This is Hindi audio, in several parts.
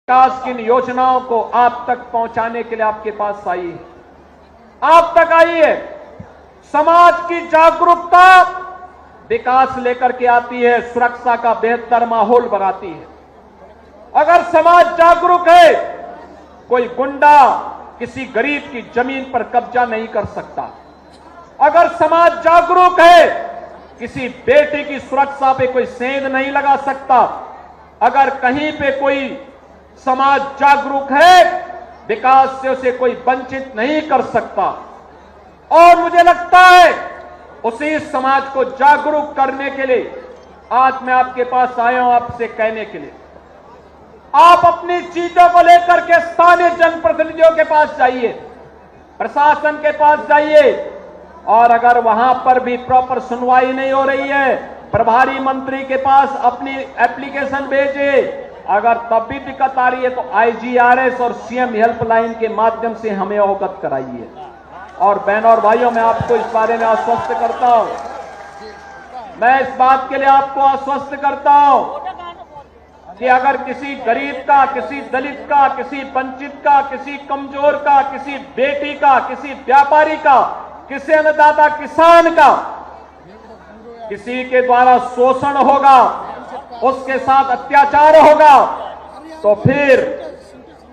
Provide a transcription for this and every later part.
विकास की योजनाओं को आप तक पहुंचाने के लिए आपके पास आई है, आप तक आई है। समाज की जागरूकता विकास लेकर के आती है, सुरक्षा का बेहतर माहौल बनाती है। अगर समाज जागरूक है, कोई गुंडा किसी गरीब की जमीन पर कब्जा नहीं कर सकता। अगर समाज जागरूक है, किसी बेटे की सुरक्षा पे कोई सेंध नहीं लगा सकता। अगर कहीं पे कोई समाज जागरूक है, विकास से उसे कोई वंचित नहीं कर सकता। और मुझे लगता है उसी समाज को जागरूक करने के लिए आज मैं आपके पास आया हूं, आपसे कहने के लिए आप अपनी चीजों को लेकर के स्थानीय जनप्रतिनिधियों के पास जाइए, प्रशासन के पास जाइए, और अगर वहां पर भी प्रॉपर सुनवाई नहीं हो रही है, प्रभारी मंत्री के पास अपनी एप्लीकेशन भेजिए। अगर तब भी दिक्कत आ रही है तो IGRS और CM हेल्पलाइन के माध्यम से हमें अवगत कराइए। और बहनों और भाइयों, मैं आपको इस बारे में आश्वस्त करता हूं, मैं इस बात के लिए आपको आश्वस्त करता हूं कि अगर किसी गरीब का, किसी दलित का, किसी वंचित का, किसी कमजोर का, किसी बेटी का, किसी व्यापारी का, किसी अन्नदाता किसान का किसी के द्वारा शोषण होगा, उसके साथ अत्याचार होगा, तो फिर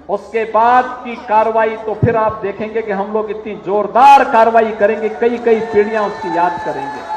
उसके बाद की कार्रवाई तो फिर आप देखेंगे कि हम लोग इतनी जोरदार कार्रवाई करेंगे, कई कई पीढ़ियां उसकी याद करेंगे।